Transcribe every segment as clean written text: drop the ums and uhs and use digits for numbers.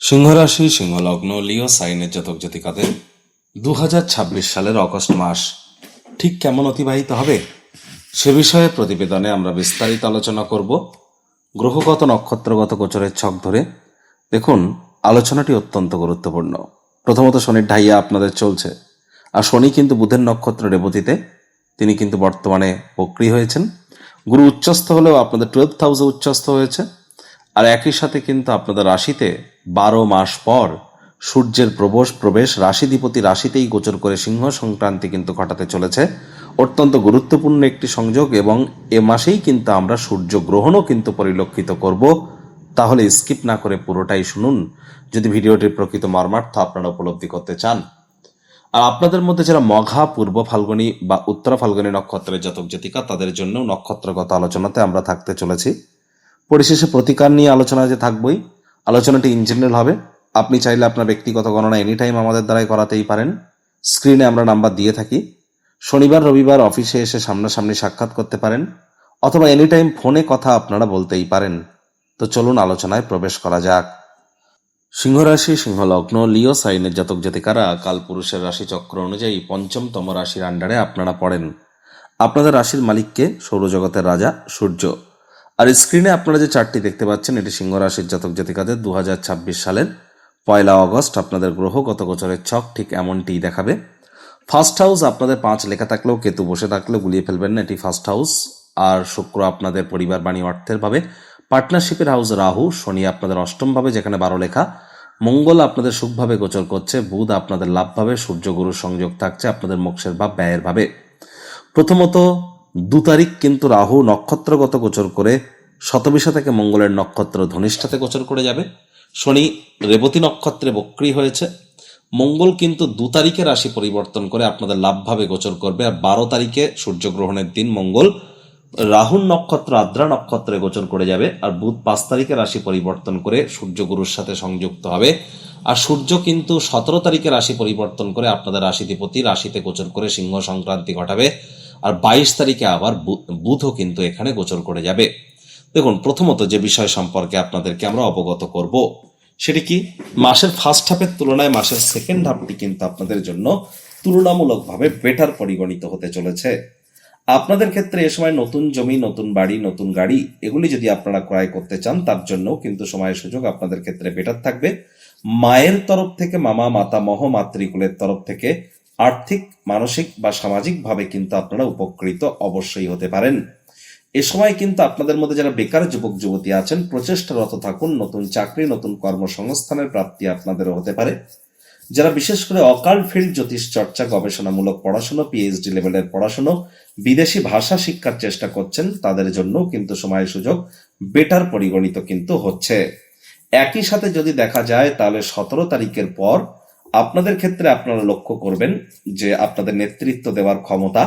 সিংহ রাশি, সিংহ লগ্ন, লিও সাইনের জাতক জাতিকাদের 2026 সালের অগস্ট মাস ঠিক কেমন অতিবাহিত হবে সে বিষয়ে প্রতিবেদনে আমরা বিস্তারিত আলোচনা করব। গ্রহগত নক্ষত্রগত গোচরের ছক ধরে দেখুন, আলোচনাটি অত্যন্ত গুরুত্বপূর্ণ। প্রথমত শনির ঢাইয়া আপনাদের চলছে, আর শনি কিন্তু বুধের নক্ষত্র রেবতীতে, তিনি কিন্তু বর্তমানে বক্রী হয়েছেন। গুরু উচ্চস্থ হলেও আপনাদের 12th হাউসে উচ্চস্থ হয়েছে। আর একই সাথে কিন্তু আপনাদের রাশিতে 12 মাস পর সূর্যের প্রবেশ রাশিধিপতি রাশিতেই গোচর করে সিংহ সংক্রান্তি কিন্তু ঘটাতে চলেছে। অত্যন্ত গুরুত্বপূর্ণ একটি সংযোগ, এবং এ মাসেই কিন্তু আমরা সূর্য গ্রহণও কিন্তু পরিলক্ষিত করব। তাহলে স্কিপ না করে পুরোটাই শুনুন, যদি ভিডিওটির প্রকৃত মর্মার্থ আপনারা উপলব্ধি করতে চান। আর আপনাদের মধ্যে যারা মঘা, পূর্ব ফাল্গুনী বা উত্তর ফাল্গুনী নক্ষত্রের জাতক জাতিকা, তাদের জন্য নক্ষত্রগত আলোচনাতে আমরা থাকতে চলেছি। পরিশেষে প্রতিকার নিয়ে আলোচনা যে থাকবই। আলোচনাটি ইন জেনারেল হবে। আপনি চাইলে আপনার ব্যক্তিগত গণনা এনি টাইম আমাদের দ্বারাই করাতেই পারেন। স্ক্রিনে আমরা নাম্বার দিয়ে থাকি। শনিবার রবিবার অফিসে এসে সামনাসামনি সাক্ষাৎ করতে পারেন, অথবা এনি টাইম ফোনে কথা আপনারা বলতেই পারেন। তো চলুন আলোচনায় প্রবেশ করা যাক। সিংহ রাশি, সিংহ লগ্ন, লিও সাইনের জাতক জাতিকারা কালপুরুষের রাশিচক্র অনুযায়ী পঞ্চমতম রাশির আন্ডারে আপনারা পড়েন। আপনাদের রাশির মালিককে সৌরজগতের রাজা সূর্য। আর স্ক্রিনে আপনারা যে চার্টটি দেখতে পাচ্ছেন, এটি সিংহ রাশির জাতক জাতিকাদের 2026 সালের 1 অগস্ট আপনাদের গ্রহগত গোচরের ছক ঠিক এমনটিই দেখাবে। ফার্স্ট হাউস আপনাদের 5 লেখা থাকলেও কেতু বসে থাকলেও গুলিয়ে ফেলবেন না, এটি ফার্স্ট হাউস। আর শুক্র আপনাদের পরিবার, বাণী, অর্থের ভাবে। পার্টনারশিপের হাউস রাহু। শনি আপনাদের অষ্টম ভাবে যেখানে 12 লেখা। মঙ্গল আপনাদের সুখভাবে গোচর করছে। বুধ আপনাদের লাভ ভাবে। সূর্য গুরুর সংযোগ থাকছে আপনাদের মোক্ষের ভাব, ব্যয়ের ভাবে। প্রথমত 2 তারিখ কিন্তু রাহু নক্ষত্রগত গোচর করে শতবিশা থেকে মঙ্গলের নক্ষত্র ধনিষ্ঠাতে গোচর করে যাবে। শনি রেবতী নক্ষত্রে বক্রী হয়েছে। মঙ্গল কিন্তু 2 তারিখে রাশি পরিবর্তন করে আপনাদের লাভভাবে গোচর করবে। আর 12 তারিখে সূর্যগ্রহণের দিন মঙ্গল রাহুর নক্ষত্র আদ্রা নক্ষত্রে গোচর করে যাবে। আর বুধ 5 তারিখে রাশি পরিবর্তন করে সূর্যগুরুর সাথে সংযুক্ত হবে। আর সূর্য কিন্তু 17 তারিখে রাশি পরিবর্তন করে আপনাদের রাশিধিপতি রাশিতে গোচর করে সিংহ সংক্রান্তি ঘটাবে। আর 22 তারিখে আবার বুধও কিন্তু এখানে গোচর করে যাবে। দেখুন, প্রথমত যে বিষয় সম্পর্কে আপনাদেরকে আমরা অবগত করব সেটি কি, মাসের ফার্স্ট হাফের তুলনায় মাসের সেকেন্ড হাফটি কিন্তু আপনাদের জন্য তুলনামূলকভাবে বেটার পরিগণিত হতে চলেছে। আপনাদের ক্ষেত্রে এ সময় নতুন জমি, নতুন বাড়ি, নতুন গাড়ি এগুলি যদি আপনারা ক্রয় করতে চান, তার জন্য কিন্তু সময় সুযোগ আপনাদের ক্ষেত্রে বেটার থাকবে। মায়ের তরফ থেকে, মামা, মাতামহ, মাতৃকুলের তরফ থেকে আর্থিক, মানসিক বা সামাজিকভাবে কিন্তু আপনারা উপকৃত অবশ্যই হতে পারেন। এ সময় কিন্তু আপনাদের মধ্যে যারা বেকার যুবক যুবতী আছেন, প্রচেষ্টারত থাকুন। নতুন চাকরি, নতুন কর্মসংস্থানের প্রাপ্তি আপনাদেরও হতে পারে। যারা বিশেষ করে অকাল্ট ফিল্ড, জ্যোতিষ চর্চা, গবেষণামূলক পড়াশোনা, পিএইচডি লেভেলের পড়াশোনা, বিদেশি ভাষা শিক্ষার চেষ্টা করছেন, তাদের জন্য কিন্তু সময় সুযোগ বেটার পরিগণিত কিন্তু হচ্ছে। একই সাথে যদি দেখা যায়, তাহলে 17 তারিখের পর আপনাদের ক্ষেত্রে আপনারা লক্ষ্য করবেন যে আপনাদের নেতৃত্ব দেওয়ার ক্ষমতা,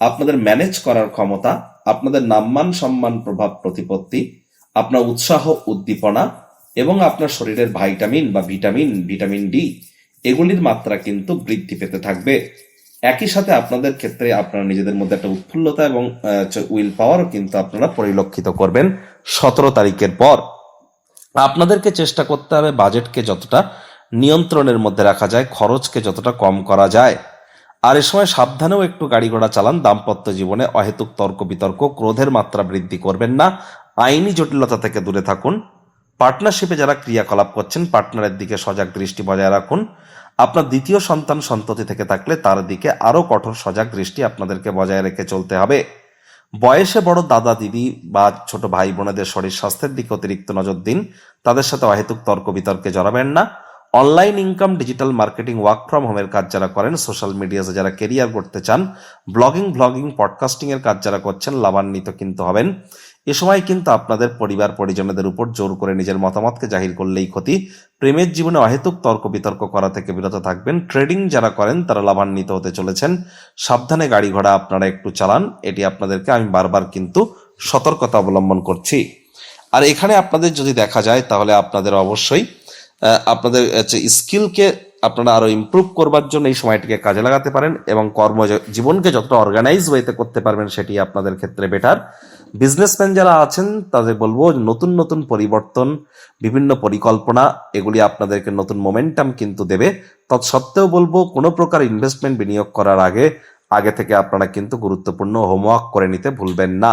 আপনাদের ম্যানেজ করার ক্ষমতা, আপনাদের নাম্মান, সম্মান, প্রভাব, প্রতিপত্তি, আপনার উৎসাহ, উদ্দীপনা এবং আপনার শরীরের ভিটামিন ডি এগুলির মাত্রা কিন্তু বৃদ্ধি পেতে থাকবে। একই সাথে আপনাদের ক্ষেত্রে আপনারা নিজেদের মধ্যে একটা উৎফুল্লতা এবং উইল পাওয়ারও কিন্তু আপনারা পরিলক্ষিত করবেন 17 তারিখের পর। আপনাদেরকে চেষ্টা করতে হবে বাজেটকে যতটা নিয়ন্ত্রণের মধ্যে রাখা যায়, খরচকে যতটা কম করা যায়। আর এ সময় সাবধানেও একটু গাড়ি ঘোড়া চালান। দাম্পত্য জীবনে অহেতুক তর্ক বিতর্ক, ক্রোধের মাত্রা বৃদ্ধি করবেন না। আইনি জটিলতা থেকে দূরে থাকুন। পার্টনারশিপে যারা ক্রিয়াকলাপ করছেন, পার্টনারের দিকে সজাগ দৃষ্টি বজায় রাখুন। আপনার দ্বিতীয় সন্তান সন্ততি থেকে থাকলে তার দিকে আরো কঠোর সজাগ দৃষ্টি আপনাদেরকে বজায় রেখে চলতে হবে। বয়সে বড় দাদা দিদি বা ছোট ভাই বোনেদের শরীর স্বাস্থ্যের দিকে অতিরিক্ত নজর দিন। তাদের সাথে অহেতুক তর্ক বিতর্কে জড়াবেন না। Online income, digital marketing, work from হোমের কাজ যারা করেন, সোশ্যাল মিডিয়াতে যারা কেরিয়ার করতে চান, ব্লগিং, পডকাস্টিং এর কাজ যারা করছেন, লাভান্বিত কিন্তু হবেন। এ সময় কিন্তু আপনাদের পরিবার পরিজনদের উপর জোর করে নিজের মতামতকে জাহির করলেই ক্ষতি। প্রেমের জীবনে অহেতুক তর্ক বিতর্ক করা থেকে বিরত থাকবেন। ট্রেডিং যারা করেন তারা লাভান্বিত হতে চলেছেন। সাবধানে গাড়ি ঘোড়া আপনারা একটু চালান, এটি আপনাদেরকে আমি বারবার কিন্তু সতর্কতা অবলম্বন করছি। আর এখানে আপনাদের যদি দেখা যায়, তাহলে আপনাদের অবশ্যই আপনাদের স্কিলকে আপনারা আরো ইমপ্রুভ করবার জন্য এই সময়টিকে কাজে লাগাতে পারেন, এবং কর্মজীবনকে যতটা অর্গানাইজ ওয়েতে করতে পারবেন সেটি আপনাদের ক্ষেত্রে বেটার। বিজনেসম্যান যারা আছেন তাদের বলবো নতুন নতুন পরিবর্তন, বিভিন্ন পরিকল্পনা, এগুলি আপনাদেরকে নতুন মোমেন্টাম কিন্তু দেবে। তৎসত্ত্বেও বলবো কোনো প্রকার ইনভেস্টমেন্ট বিনিয়োগ করার আগে থেকে আপনারা কিন্তু গুরুত্বপূর্ণ হোমওয়ার্ক করে নিতে ভুলবেন না।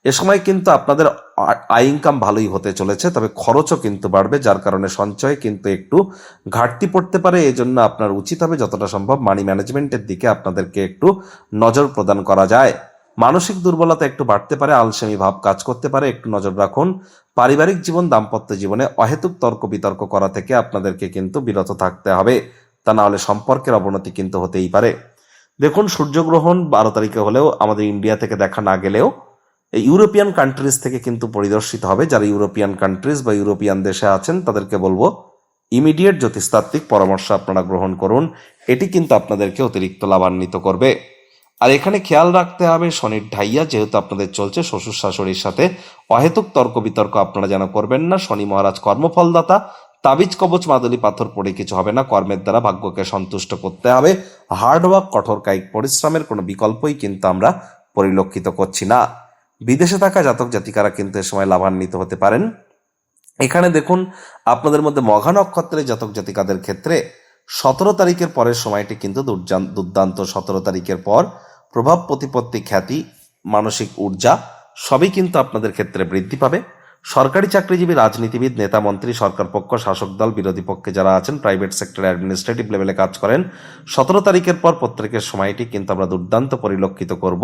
এ সময় কিন্তু আপনাদের আয় ইনকাম ভালোই হতে চলেছে, তবে খরচও কিন্তু বাড়বে, যার কারণে সঞ্চয়ে কিন্তু একটু ঘাটতি পড়তে পারে। এই জন্য আপনার উচিত হবে যতটা সম্ভব মানি ম্যানেজমেন্টের দিকে আপনাদেরকে একটু নজর প্রদান করা যায়। মানসিক দুর্বলতা একটু বাড়তে পারে, আলসেমি ভাব কাজ করতে পারে, একটু নজর রাখুন। পারিবারিক জীবন, দাম্পত্য জীবনে অহেতুক তর্ক বিতর্ক করা থেকে আপনাদেরকে কিন্তু বিরত থাকতে হবে, তা না হলে সম্পর্কের অবনতি কিন্তু হতেই পারে। দেখুন, সূর্যগ্রহণ 12 তারিখে হলেও আমাদের ইন্ডিয়া থেকে দেখা না গেলেও ইউরোপিয়ান কান্ট্রিজ থেকে কিন্তু পরিদর্শিত হবে। যারা ইউরোপিয়ান কান্ট্রিজ বা ইউরোপিয়ান দেশে আছেন তাদেরকে বলবো ইমিডিয়েট জ্যোতিষতাত্ত্বিক পরামর্শ আপনারা গ্রহণ করুন, এটি কিন্তু আপনাদেরকে অতিরিক্ত লাভান্বিত করবে। আর এখানে খেয়াল রাখতে হবে শনির ঢাইয়া যেহেতু আপনাদের চলছে, শ্বশুর শাশুড়ির সাথে অহেতুক তর্ক বিতর্ক আপনারা যেন করবেন না। শনি মহারাজ কর্মফলদাতা, তাবিজ কবচ মাদুলি পাথর পড়ে কিছু হবে না, কর্মের দ্বারা ভাগ্যকে সন্তুষ্ট করতে হবে। হার্ডওয়ার্ক, কঠোর কায়িক পরিশ্রমের কোনো বিকল্পই কিন্তু আমরা পরিলক্ষিত করছি না। বিদেশে থাকা জাতক জাতিকারা কিন্তু এ সময় লাভান্বিত হতে পারেন। এখানে দেখুন, আপনাদের মধ্যে মঘা নক্ষত্রের জাতক জাতিকাদের ক্ষেত্রে 17 তারিখের পরের সময়টি কিন্তু দুর্দান্ত। 17 তারিখের পর প্রভাব, প্রতিপত্তি, খ্যাতি, মানসিক ঊর্জা সবই কিন্তু আপনাদের ক্ষেত্রে বৃদ্ধি পাবে। সরকারি চাকরিজীবী, রাজনীতিবিদ, নেতা মন্ত্রী, সরকার পক্ষ, শাসক দল, বিরোধী পক্ষে যারা আছেন, প্রাইভেট সেক্টরে অ্যাডমিনিস্ট্রেটিভ লেভেলে কাজ করেন, 17 তারিখের পর প্রত্যেকের সময়টি কিন্তু আমরা দুর্দান্ত পরিলক্ষিত করব।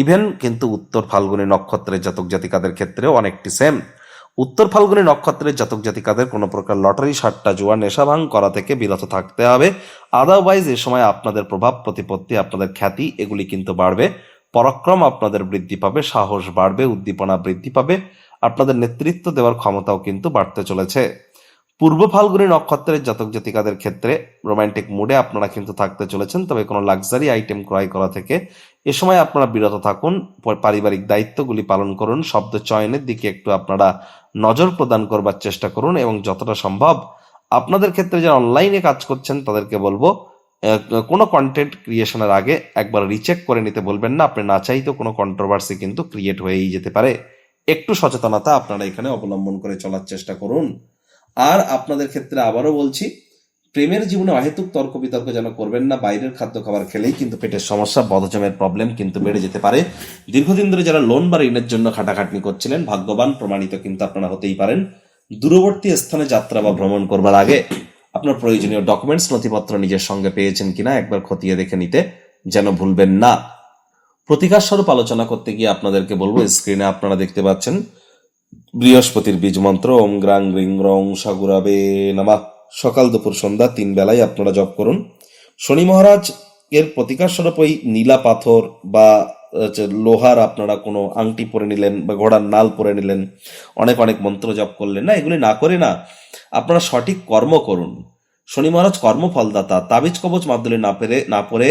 ইভেন কিন্তু উত্তর ফাল্গুনী নক্ষত্রের জাতক জাতিকাদের ক্ষেত্রেও অনেকটি সেম। উত্তর ফাল্গুনী নক্ষত্রের জাতক জাতিকাদের কোনো প্রকার লটারি, সাট্টা, জুয়া, নেশা ভাঙ করা থেকে বিরত থাকতে হবে। আদারওয়াইজ এ সময় আপনাদের প্রভাব, প্রতিপত্তি, আপনাদের খ্যাতি এগুলি কিন্তু বাড়বে। পরাক্রম আপনাদের বৃদ্ধি পাবে, সাহস বাড়বে, উদ্দীপনা বৃদ্ধি পাবে, আপনাদের নেতৃত্ব দেওয়ার ক্ষমতাও কিন্তু বাড়তে চলেছে। পূর্ব ফাল্গুনী নক্ষত্রের জাতক জাতিকাদের ক্ষেত্রে রোমান্টিক মুডে আপনারা কিন্তু থাকতে চলেছেন, তবে কোনো লাক্সারি আইটেম ক্রয় করা থেকে এ সময় আপনারা বিরত থাকুন। পারিবারিক দায়িত্বগুলি পালন করুন, শব্দ চয়নের দিকে একটু আপনারা নজর প্রদান করবার চেষ্টা করুন, এবং যতটা সম্ভব আপনাদের ক্ষেত্রে যারা অনলাইনে কাজ করছেন তাদেরকে বলবো কোনো কন্টেন্ট ক্রিয়েশনের আগে একবার রিচেক করে নিতে বলবেন না। আপনি না চাইতেও কোনো কন্ট্রোভার্সি কিন্তু ক্রিয়েট হয়েই যেতে পারে। একটু সচেতনতা আপনারা এখানে অবলম্বন করে চলার চেষ্টা করুন। আর আপনাদের ক্ষেত্রে আবারও বলছি, প্রেমের জীবনে অহেতুক তর্ক বিতর্ক যেন করবেন না। বাইরের খাদ্য খাবার খেলেই কিন্তু পেটের সমস্যা, বদহজমের প্রবলেম কিন্তু বেড়ে যেতে পারে। দীর্ঘদিন ধরে যারা লোন বা ঋণের জন্য খাটাখাটনি করছিলেন, ভাগ্যবান প্রমাণিত কিন্তু আপনারা হতেই পারেন। দূরবর্তী স্থানে যাত্রা বা ভ্রমণ করবার আগে আপনার প্রয়োজনীয় ডকুমেন্টস, নথিপত্র নিজের সঙ্গে পেয়েছেন কিনা একবার খতিয়ে দেখে নিতে যেন ভুলবেন না। প্রতিকার স্বরূপ আলোচনা করতে গিয়ে আপনাদেরকে বলবো, স্ক্রিনে আপনারা দেখতে পাচ্ছেন বৃহস্পতির বীজ মন্ত্র ওম গ্রাং গ্রিং রং সাগুরাবে নামা। সকাল, দুপুর, সন্ধ্যা 3 বেলায় আপনারা জপ করুন। শনি মহারাজ এর প্রতিকার স্বরূপ ওই নীলা পাথর বা লোহার আপনারা কোনো আংটি পরে নিলেন বা ঘোড়ার নাল পরে নিলেন, অনেক অনেক মন্ত্র জপ করলেন না, এগুলি না করে না আপনারা সঠিক কর্ম করুন। শনি মহারাজ কর্মফলদাতা, তাবিজ কবচ মাদুলি না পরে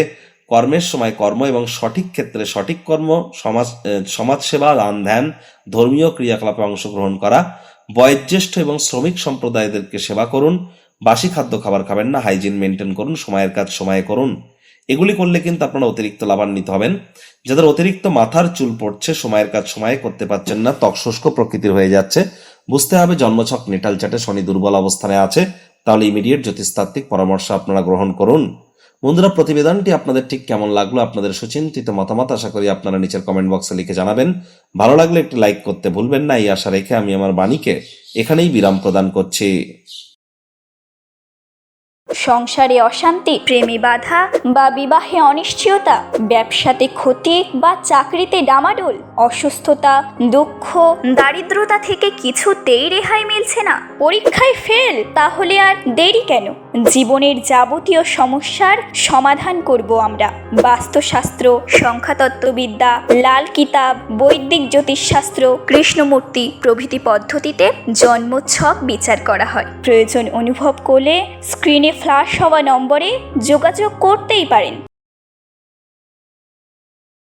কর্মের সময় কর্ম এবং সঠিক ক্ষেত্রে সঠিক কর্ম, সমাজসেবা, দান ধ্যান, ধর্মীয় ক্রিয়াকলাপে অংশগ্রহণ করা, বয়োজ্যেষ্ঠ এবং শ্রমিক সম্প্রদায়দেরকে সেবা করুন। বাসি খাদ্য খাবার খাবেন না, হাইজিন মেনটেন করুন, সময়ের কাজ সময়ে করুন। এগুলি করলে কিন্তু আপনারা অতিরিক্ত লাভান্বিত হবেন। যাদের অতিরিক্ত মাথার চুল পড়ছে, সময়ের কাজ সময়ে করতে পারছেন না, ত্বক শুষ্ক প্রকৃতির হয়ে যাচ্ছে, বুঝতে হবে জন্মছক নেটাল চাটে শনি দুর্বল অবস্থানে আছে, তাহলে ইমিডিয়েট জ্যোতিষতাত্ত্বিক পরামর্শ আপনারা গ্রহণ করুন। বন্ধুরা, প্রতিবেদনটি আপনাদের ঠিক কেমন লাগলো, আপনাদের সুচিন্তিত মতামত আশা করি আপনারা নিচের কমেন্ট বক্সে লিখে জানাবেন। ভালো লাগলে একটি লাইক করতে ভুলবেন না। এই আশা রেখে আমি আমার বাণীকে এখানেই বিরাম প্রদান করছি। সংসারে অশান্তি, প্রেমে বাধা বা বিবাহে অনিশ্চয়তা, ব্যবসাতে ক্ষতি বা চাকরিতে ডামাডোল, অসুস্থতা, দুঃখ, দারিদ্রতা থেকে কিছুতেই রেহাই মিলছে না, পরীক্ষায় ফেল, তাহলে আর দেরি কেন? জীবনের যাবতীয় সমস্যার সমাধান করব আমরা। বাস্তুশাস্ত্র, সংখ্যাতত্ত্ববিদ্যা, লাল কিতাব, বৈদিক জ্যোতিষশাস্ত্র, কৃষ্ণমূর্তি প্রভৃতি পদ্ধতিতে জন্মছক বিচার করা হয়। প্রয়োজন অনুভব করলে স্ক্রিনে ফ্ল্যাশ হওয়া নম্বরে যোগাযোগ করতেই পারেন।